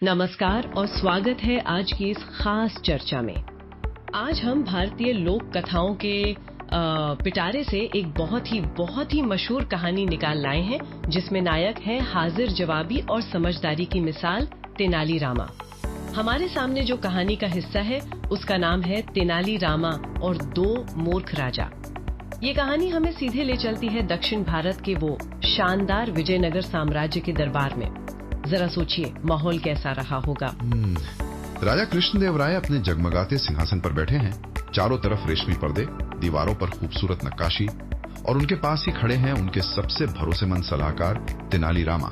नमस्कार और स्वागत है आज की इस खास चर्चा में। आज हम भारतीय लोक कथाओं के पिटारे से एक बहुत ही मशहूर कहानी निकाल लाए हैं, जिसमें नायक है हाजिर जवाबी और समझदारी की मिसाल तेनाली रामा। हमारे सामने जो कहानी का हिस्सा है उसका नाम है तेनाली रामा और दो मूर्ख राजा। ये कहानी हमें सीधे ले चलती है दक्षिण भारत के वो शानदार विजयनगर साम्राज्य के दरबार में। जरा सोचिए माहौल कैसा रहा होगा। राजा कृष्णदेव राय अपने जगमगाते सिंहासन पर बैठे हैं। चारों तरफ रेशमी पर्दे, दीवारों पर खूबसूरत नक्काशी और उनके पास ही खड़े हैं उनके सबसे भरोसेमंद सलाहकार तेनाली रामा।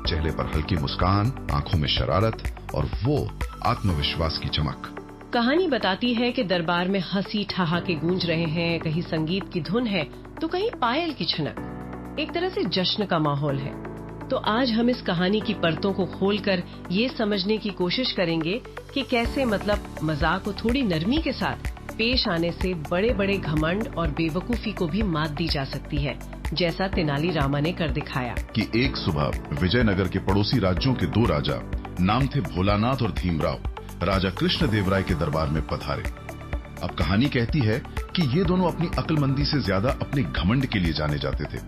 चेहरे पर हल्की मुस्कान, आंखों में शरारत और वो आत्मविश्वास की चमक। कहानी बताती है कि दरबार में हंसी ठहाके गूंज रहे हैं, कहीं संगीत की धुन है तो कहीं पायल की छनक। एक तरह से जश्न का माहौल है। तो आज हम इस कहानी की परतों को खोलकर ये समझने की कोशिश करेंगे कि कैसे मजाक को थोड़ी नरमी के साथ पेश आने से बड़े बड़े घमंड और बेवकूफी को भी मात दी जा सकती है, जैसा तेनाली रामा ने कर दिखाया। कि एक सुबह विजयनगर के पड़ोसी राज्यों के दो राजा, नाम थे भोलानाथ और भीमराव, राजा कृष्णदेव राय के दरबार में पधारे। अब कहानी कहती है कि ये दोनों अपनी अक्लमंदी से ज्यादा अपने घमंड के लिए जाने जाते थे।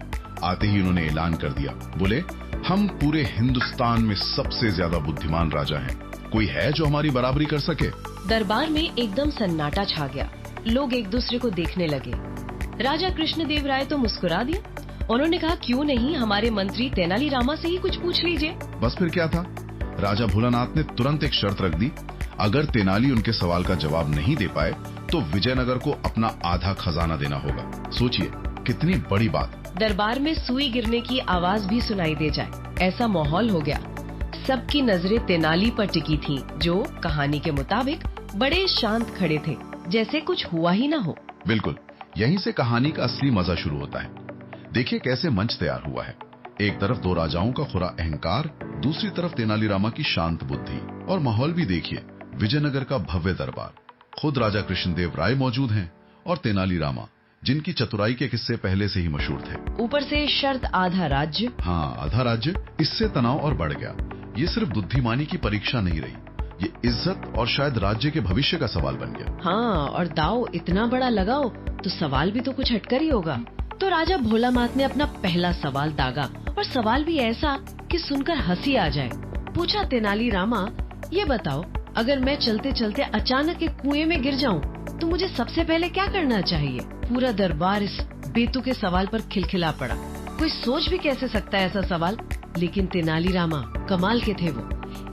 आते ही उन्होंने ऐलान कर दिया, बोले, हम पूरे हिंदुस्तान में सबसे ज्यादा बुद्धिमान राजा हैं। कोई है जो हमारी बराबरी कर सके? दरबार में एकदम सन्नाटा छा गया। लोग एक दूसरे को देखने लगे। राजा कृष्णदेव राय तो मुस्कुरा दिए। उन्होंने कहा, क्यों नहीं, हमारे मंत्री तेनाली रामा से ही कुछ पूछ लीजिए। बस फिर क्या था? राजा भोलानाथ ने तुरंत एक शर्त रख दी, अगर तेनाली उनके सवाल का जवाब नहीं दे पाए तो विजयनगर को अपना आधा खजाना देना होगा। सोचिए कितनी बड़ी बात। दरबार में सुई गिरने की आवाज भी सुनाई दे जाए, ऐसा माहौल हो गया। सबकी नजरें तेनाली पर टिकी थीं, जो कहानी के मुताबिक बड़े शांत खड़े थे, जैसे कुछ हुआ ही ना हो। बिल्कुल, यहीं से कहानी का असली मजा शुरू होता है। देखिए कैसे मंच तैयार हुआ है। एक तरफ दो राजाओं का खुरा अहंकार, दूसरी तरफ तेनाली रामा की शांत बुद्धि। और माहौल भी देखिए, विजयनगर का भव्य दरबार, खुद राजा कृष्णदेव राय मौजूद हैं और तेनाली रामा, जिनकी चतुराई के किस्से पहले से ही मशहूर थे। ऊपर से शर्त आधा राज्य। हाँ, आधा राज्य। इससे तनाव और बढ़ गया। ये सिर्फ बुद्धिमानी की परीक्षा नहीं रही, ये इज्जत और शायद राज्य के भविष्य का सवाल बन गया। हाँ, और दाव इतना बड़ा लगाओ तो सवाल भी तो कुछ हटकर ही होगा। तो राजा भोलानाथ ने अपना पहला सवाल दागा, और सवाल भी ऐसा कि सुनकर हंसी आ जाए। पूछा, तेनाली रामा, ये बताओ, अगर मैं चलते चलते अचानक एक कुएं में गिर जाऊं तो मुझे सबसे पहले क्या करना चाहिए? पूरा दरबार इस बेतुके सवाल पर खिलखिला पड़ा। कोई सोच भी कैसे सकता है ऐसा सवाल? लेकिन तेनाली रामा कमाल के थे। वो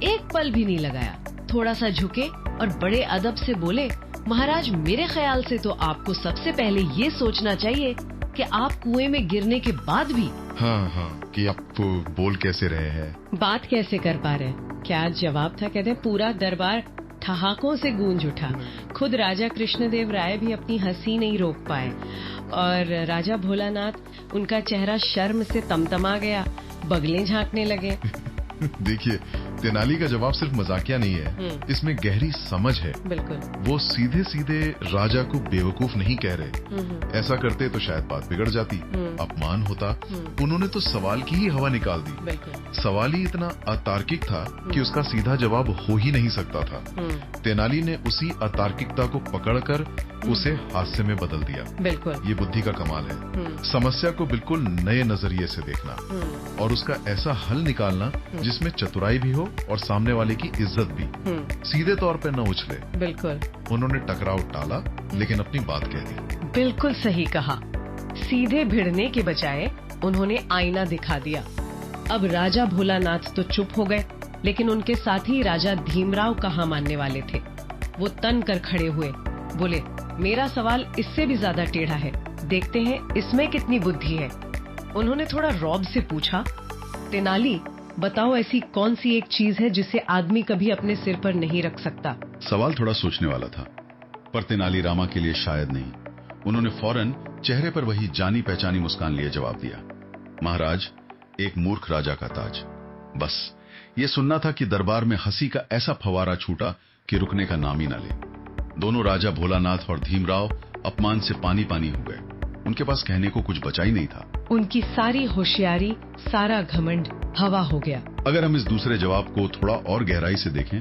एक पल भी नहीं लगाया, थोड़ा सा झुके और बड़े अदब से बोले, महाराज, मेरे ख्याल से तो आपको सबसे पहले ये सोचना चाहिए कि आप कुएं में गिरने के बाद भी हाँ, कि आप बोल कैसे रहे हैं, बात कैसे कर पा रहे हैं। क्या जवाब था? कहते हैं पूरा दरबार ठहाकों से गूंज उठा। खुद राजा कृष्णदेव राय भी अपनी हंसी नहीं रोक पाए और राजा भोलानाथ, उनका चेहरा शर्म से तमतमा गया, बगलें झांकने लगे। देखिए, तेनाली का जवाब सिर्फ मजाकिया नहीं है, इसमें गहरी समझ है। बिल्कुल। वो सीधे सीधे राजा को बेवकूफ नहीं कह रहे। ऐसा करते तो शायद बात बिगड़ जाती, अपमान होता। उन्होंने तो सवाल की ही हवा निकाल दी। सवाल ही इतना अतार्किक था कि उसका सीधा जवाब हो ही नहीं सकता था। तेनाली ने उसी अतार्किकता को पकड़कर उसे हास्य में बदल दिया। बिल्कुल, ये बुद्धि का कमाल है। समस्या को बिल्कुल नए नजरिए से देखना और उसका ऐसा हल निकालना जिसमें चतुराई भी हो और सामने वाले की इज्जत भी। सीधे तौर पे न उछले। बिल्कुल। उन्होंने टकराव टाला, लेकिन अपनी बात कह दी। बिल्कुल सही कहा। सीधे भिड़ने के बजाय उन्होंने आईना दिखा दिया। अब राजा भोलानाथ तो चुप हो गए, लेकिन उनके साथी राजा भीमराव कहाँ मानने वाले थे। वो तन कर खड़े हुए, बोले, मेरा सवाल इससे भी ज्यादा टेढ़ा है, देखते हैं इसमें कितनी बुद्धि है। उन्होंने थोड़ा रौब से पूछा, तेनाली, बताओ, ऐसी कौन सी एक चीज है जिसे आदमी कभी अपने सिर पर नहीं रख सकता? सवाल थोड़ा सोचने वाला था, पर तेनाली रामा के लिए शायद नहीं। उन्होंने फौरन चेहरे पर वही जानी पहचानी मुस्कान लिए जवाब दिया, महाराज, एक मूर्ख राजा का ताज। बस ये सुनना था कि दरबार में हंसी का ऐसा फवारा छूटा कि रुकने का नाम ही ना ले। दोनों राजा भोलानाथ और भीमराव अपमान से पानी पानी हो गए। उनके पास कहने को कुछ बचा ही नहीं था। उनकी सारी होशियारी, सारा घमंड हवा हो गया। अगर हम इस दूसरे जवाब को थोड़ा और गहराई से देखें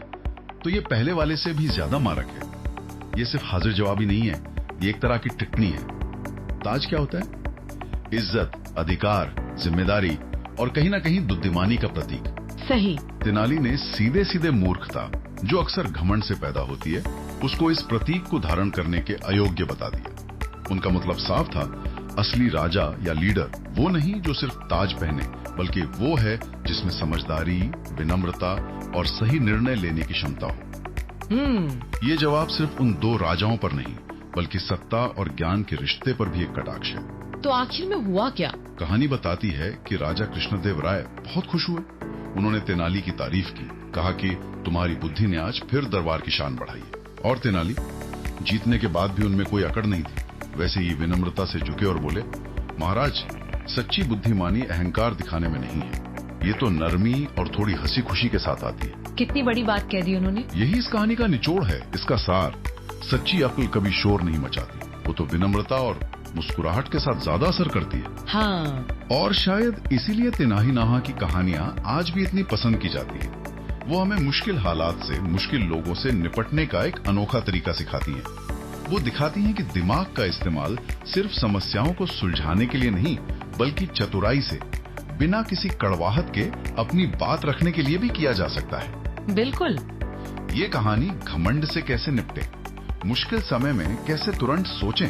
तो ये पहले वाले से भी ज्यादा मारक है। ये सिर्फ हाजिर जवाबी नहीं है, ये एक तरह की टिप्पणी है। ताज क्या होता है? इज्जत, अधिकार, जिम्मेदारी और कहीं ना कहीं बुद्धिमानी का प्रतीक। सही। तेनाली ने सीधे सीधे मूर्खता, जो अक्सर घमंड से पैदा होती है, उसको इस प्रतीक को धारण करने के अयोग्य बता दिया। उनका मतलब साफ था, असली राजा या लीडर वो नहीं जो सिर्फ ताज पहने, बल्कि वो है जिसमें समझदारी, विनम्रता और सही निर्णय लेने की क्षमता हो। ये जवाब सिर्फ उन दो राजाओं पर नहीं, बल्कि सत्ता और ज्ञान के रिश्ते पर भी एक कटाक्ष है। तो आखिर में हुआ क्या? कहानी बताती है कि राजा कृष्णदेव राय बहुत खुश हुए। उन्होंने तेनाली की तारीफ की, कहा कि तुम्हारी बुद्धि ने आज फिर दरबार की शान बढ़ाई है। और तेनाली जीतने के बाद भी उनमें कोई अकड़ नहीं थी। वैसे ही विनम्रता से झुके और बोले, महाराज, सच्ची बुद्धिमानी अहंकार दिखाने में नहीं है, ये तो नरमी और थोड़ी हंसी खुशी के साथ आती है। कितनी बड़ी बात कह दी उन्होंने। यही इस कहानी का निचोड़ है, इसका सार। सच्ची अक्ल कभी शोर नहीं मचाती, वो तो विनम्रता और मुस्कुराहट के साथ ज्यादा असर करती है। हाँ। और शायद इसीलिए तेनाही नाहा की कहानियां आज भी इतनी पसंद की जाती है। वो हमें मुश्किल हालात से, मुश्किल लोगों से निपटने का एक अनोखा तरीका सिखाती हैं। वो दिखाती हैं कि दिमाग का इस्तेमाल सिर्फ समस्याओं को सुलझाने के लिए नहीं, बल्कि चतुराई से, बिना किसी कड़वाहट के अपनी बात रखने के लिए भी किया जा सकता है। बिल्कुल। ये कहानी घमंड से कैसे निपटे, मुश्किल समय में कैसे तुरंत सोचें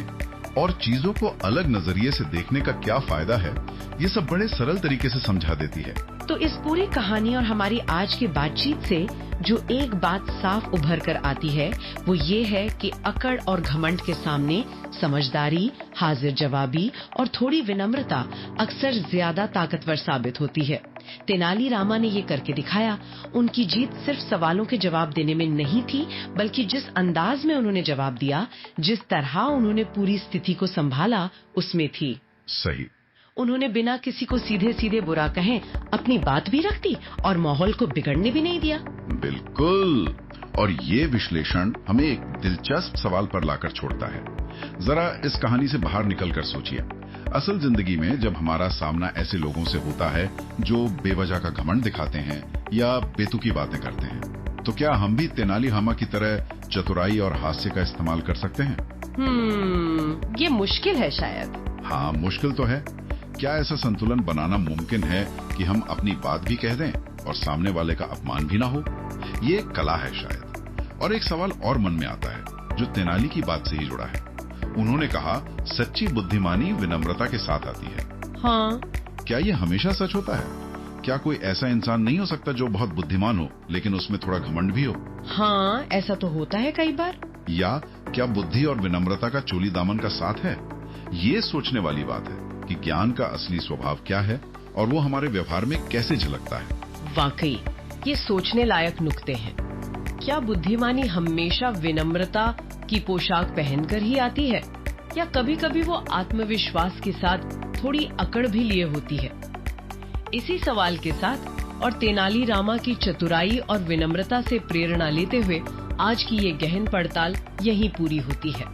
और चीजों को अलग नजरिए से देखने का क्या फायदा है, ये सब बड़े सरल तरीके से समझा देती है। तो इस पूरी कहानी और हमारी आज की बातचीत से जो एक बात साफ उभर कर आती है, वो ये है कि अकड़ और घमंड के सामने समझदारी, हाजिर जवाबी और थोड़ी विनम्रता अक्सर ज्यादा ताकतवर साबित होती है। तेनाली रामा ने ये करके दिखाया। उनकी जीत सिर्फ सवालों के जवाब देने में नहीं थी, बल्कि जिस अंदाज में उन्होंने जवाब दिया, जिस तरह उन्होंने पूरी स्थिति को संभाला, उसमें थी। सही। उन्होंने बिना किसी को सीधे सीधे बुरा कहें अपनी बात भी रख दी और माहौल को बिगड़ने भी नहीं दिया। बिल्कुल। और ये विश्लेषण हमें एक दिलचस्प सवाल पर लाकर छोड़ता है। जरा इस कहानी से बाहर निकलकर सोचिए, असल जिंदगी में जब हमारा सामना ऐसे लोगों से होता है जो बेवजह का घमंड दिखाते हैं या बेतुकी बातें करते हैं, तो क्या हम भी तेनाली रामा की तरह चतुराई और हास्य का इस्तेमाल कर सकते हैं? ये मुश्किल है शायद। हाँ, मुश्किल तो है। क्या ऐसा संतुलन बनाना मुमकिन है कि हम अपनी बात भी कह दें और सामने वाले का अपमान भी ना हो? ये एक कला है शायद। और एक सवाल और मन में आता है जो तेनाली की बात से ही जुड़ा है। उन्होंने कहा, सच्ची बुद्धिमानी विनम्रता के साथ आती है। हाँ। क्या ये हमेशा सच होता है? क्या कोई ऐसा इंसान नहीं हो सकता जो बहुत बुद्धिमान हो लेकिन उसमें थोड़ा घमंड भी हो? हाँ, ऐसा तो होता है कई बार। या क्या बुद्धि और विनम्रता का चोली दामन का साथ है? ये सोचने वाली बात है कि ज्ञान का असली स्वभाव क्या है और वो हमारे व्यवहार में कैसे झलकता है। वाकई ये सोचने लायक नुक्ते हैं। क्या बुद्धिमानी हमेशा विनम्रता की पोशाक पहनकर ही आती है, या कभी कभी वो आत्मविश्वास के साथ थोड़ी अकड़ भी लिए होती है? इसी सवाल के साथ और तेनाली रामा की चतुराई और विनम्रता से प्रेरणा लेते हुए आज की ये गहन पड़ताल यहीं पूरी होती है।